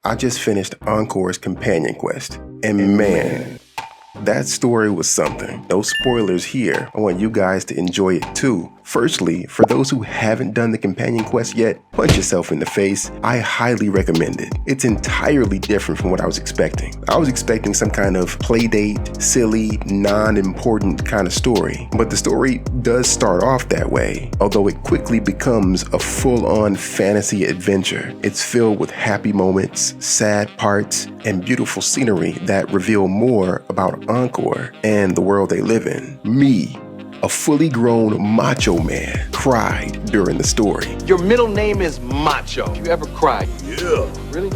I just finished Encore's companion quest, and man, that story was something. No spoilers here. I want you guys to enjoy it too. Firstly, for those who haven't done the companion quest yet, punch yourself in the face. I highly recommend it. It's entirely different from what I was expecting. I was expecting some kind of playdate, silly, non-important kind of story. But the story does start off that way, although it quickly becomes a full-on fantasy adventure. It's filled with happy moments, sad parts, and beautiful scenery that reveal more about Encore and the world they live in. Me, a fully grown macho man, cried during the story. Your middle name is Macho. You ever cried? Yeah. Really?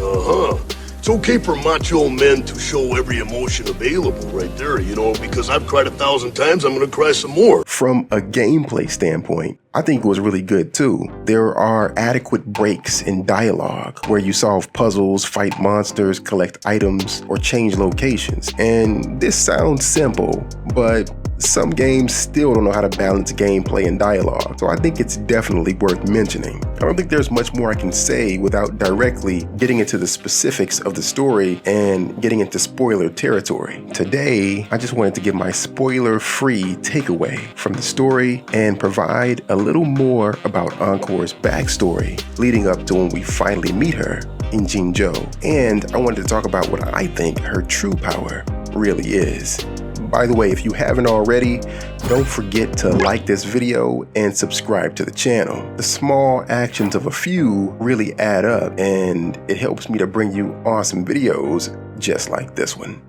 It's okay for macho men to show every emotion available right there, because I've cried 1,000 times, I'm gonna cry some more. From a gameplay standpoint, I think it was really good too. There are adequate breaks in dialogue where you solve puzzles, fight monsters, collect items, or change locations. And this sounds simple, but some games still don't know how to balance gameplay and dialogue, so I think it's definitely worth mentioning. I don't think there's much more I can say without directly getting into the specifics of the story and getting into spoiler territory. Today, I just wanted to give my spoiler-free takeaway from the story and provide a little more about Encore's backstory leading up to when we finally meet her in Jinzhou. And I wanted to talk about what I think her true power really is. By the way, if you haven't already, don't forget to like this video and subscribe to the channel. The small actions of a few really add up, and it helps me to bring you awesome videos just like this one.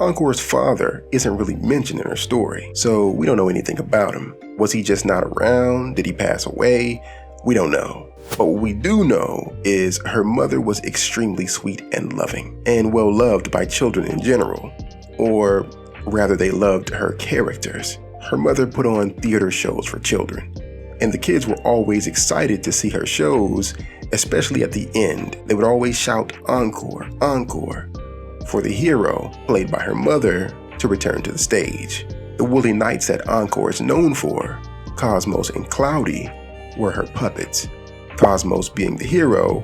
Encore's father isn't really mentioned in her story, so we don't know anything about him. Was he just not around? Did he pass away? We don't know. But what we do know is her mother was extremely sweet and loving, and well loved by children in general. Or rather, they loved her characters. Her mother put on theater shows for children, and the kids were always excited to see her shows, especially at the end. They would always shout, "Encore, encore," for the hero, played by her mother, to return to the stage. The woolly knights that Encore is known for, Cosmos and Cloudy, were her puppets. Cosmos being the hero,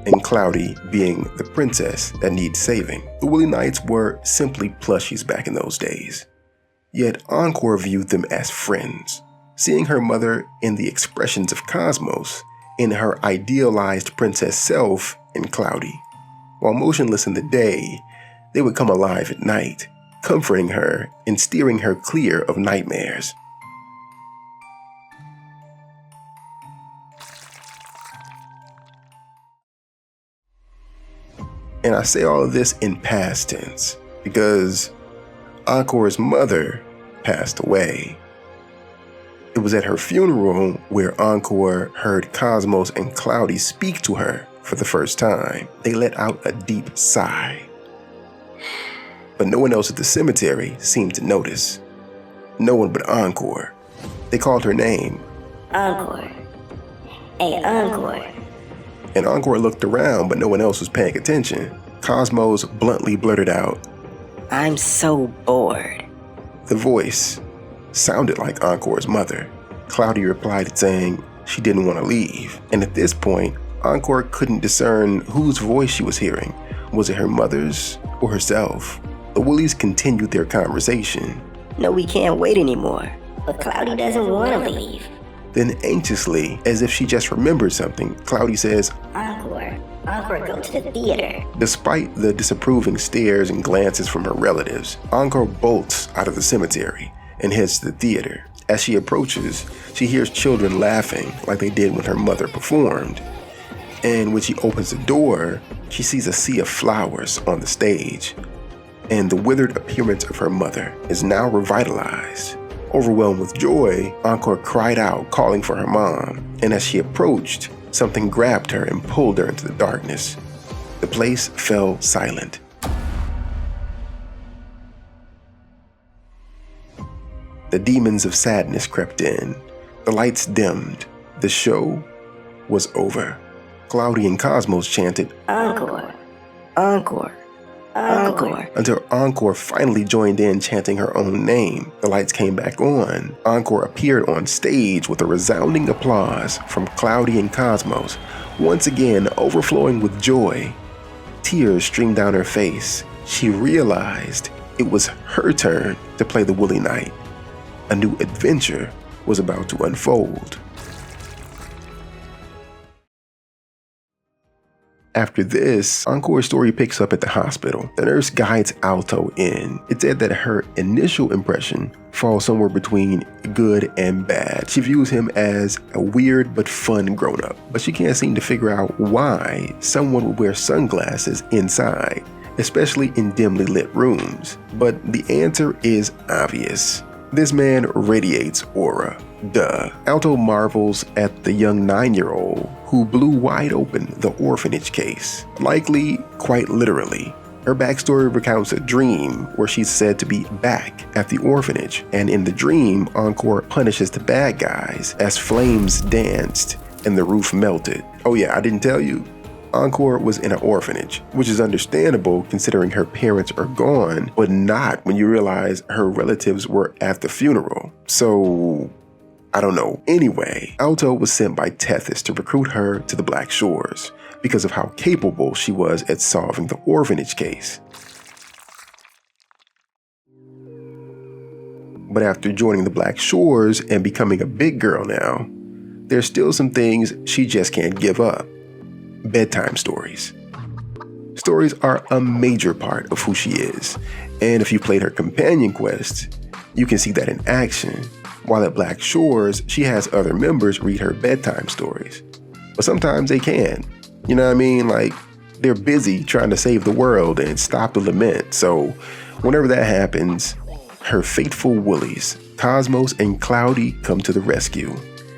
and Cloudy being the princess that needs saving. The Woolly Knights were simply plushies back in those days. Yet Encore viewed them as friends, seeing her mother in the expressions of Cosmos, in her idealized princess self in Cloudy. While motionless in the day, they would come alive at night, comforting her and steering her clear of nightmares. And I say all of this in past tense because Encore's mother passed away. It was at her funeral where Encore heard Cosmos and Cloudy speak to her for the first time. They let out a deep sigh. But no one else at the cemetery seemed to notice. No one but Encore. They called her name. Encore. Hey, Encore. And Encore looked around, but no one else was paying attention. Cosmos bluntly blurted out, "I'm so bored." The voice sounded like Encore's mother. Cloudy replied saying she didn't want to leave. And at this point, Encore couldn't discern whose voice she was hearing. Was it her mother's or herself? The Woolies continued their conversation. "No, we can't wait anymore. But Cloudy doesn't want to leave." Then anxiously, as if she just remembered something, Cloudy says, Encore, go to the theater." Despite the disapproving stares and glances from her relatives, Encore bolts out of the cemetery and heads to the theater. As she approaches, she hears children laughing like they did when her mother performed. And when she opens the door, she sees a sea of flowers on the stage. And the withered appearance of her mother is now revitalized. Overwhelmed with joy, Encore cried out, calling for her mom. And as she approached, something grabbed her and pulled her into the darkness. The place fell silent. The demons of sadness crept in. The lights dimmed. The show was over. Cloudy and Cosmos chanted, Encore, Encore, Encore. Until Encore finally joined in chanting her own name. The lights came back on. Encore appeared on stage with a resounding applause from Cloudy and Cosmos, once again overflowing with joy. Tears streamed down her face. She realized it was her turn to play the Woolly Knight. A new adventure was about to unfold. After this, Encore's story picks up at the hospital. The nurse guides Alto in. It's said that her initial impression falls somewhere between good and bad. She views him as a weird but fun grown-up, but she can't seem to figure out why someone would wear sunglasses inside, especially in dimly lit rooms. But the answer is obvious. This man radiates aura. Duh. Alto marvels at the young 9-year-old who blew wide open the orphanage case. Likely, quite literally. Her backstory recounts a dream where she's said to be back at the orphanage, and in the dream, Encore punishes the bad guys as flames danced and the roof melted. Oh yeah, I didn't tell you? Encore was in an orphanage, which is understandable considering her parents are gone, but not when you realize her relatives were at the funeral. So, I don't know. Anyway, Alto was sent by Tethys to recruit her to the Black Shores because of how capable she was at solving the orphanage case. But after joining the Black Shores and becoming a big girl now, there's still some things she just can't give up. Bedtime stories. Stories are a major part of who she is, and if you played her companion quest, you can see that in action. While at Black Shores, she has other members read her bedtime stories. But sometimes they can. You know what I mean? Like, they're busy trying to save the world and stop the lament. So whenever that happens, her faithful woolies, Cosmos and Cloudy, come to the rescue,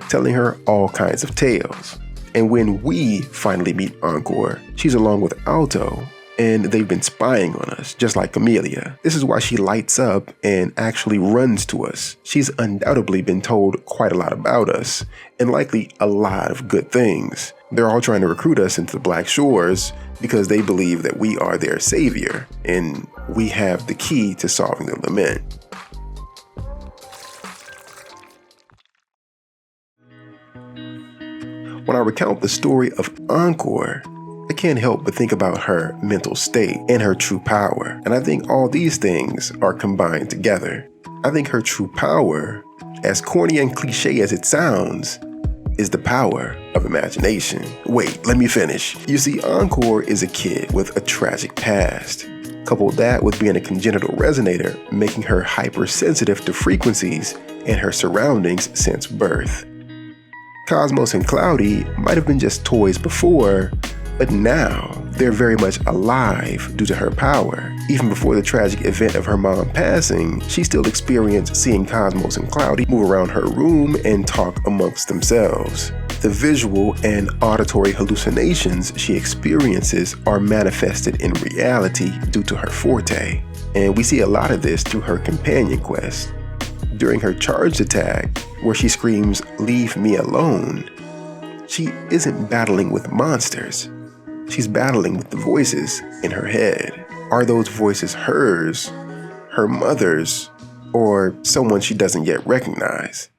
telling her all kinds of tales. And when we finally meet Encore, she's along with Alto, and they've been spying on us, just like Amelia. This is why she lights up and actually runs to us. She's undoubtedly been told quite a lot about us, and likely a lot of good things. They're all trying to recruit us into the Black Shores because they believe that we are their savior, and we have the key to solving the lament. When I recount the story of Encore, I can't help but think about her mental state and her true power. And I think all these things are combined together. I think her true power, as corny and cliche as it sounds, is the power of imagination. Wait, let me finish. You see, Encore is a kid with a tragic past. Couple that with being a congenital resonator, making her hypersensitive to frequencies and her surroundings since birth. Cosmos and Cloudy might have been just toys before, but now they're very much alive due to her power. Even before the tragic event of her mom passing, she still experienced seeing Cosmos and Cloudy move around her room and talk amongst themselves. The visual and auditory hallucinations she experiences are manifested in reality due to her forte. And we see a lot of this through her companion quest. During her charged attack, where she screams, "Leave me alone," she isn't battling with monsters. She's battling with the voices in her head. Are those voices hers, her mother's, or someone she doesn't yet recognize?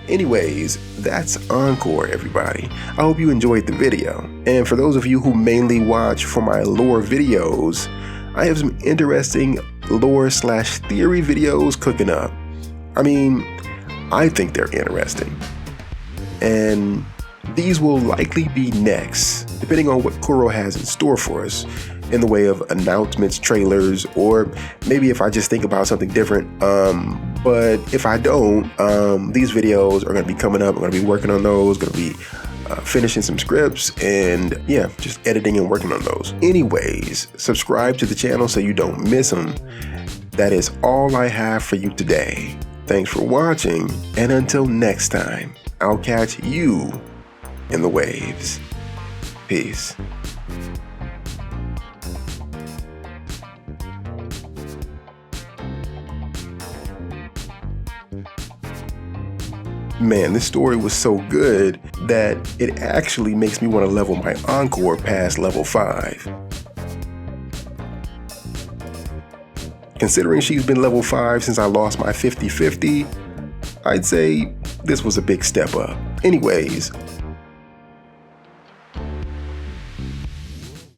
Anyways, that's Encore, everybody. I hope you enjoyed the video. And for those of you who mainly watch for my lore videos, I have some interesting lore/theory videos cooking up. I mean, I think they're interesting. And these will likely be next, depending on what Kuro has in store for us in the way of announcements, trailers, or maybe if I just think about something different. But if I don't, these videos are going to be coming up. I'm going to be working on those, going to be finishing some scripts, and yeah, just editing and working on those. Anyways, subscribe to the channel so you don't miss them. That is all I have for you today. Thanks for watching, and until next time, I'll catch you in the waves. Peace. Man, this story was so good that it actually makes me want to level my Encore past level 5. Considering she's been level 5 since I lost my 50-50, I'd say this was a big step up. Anyways,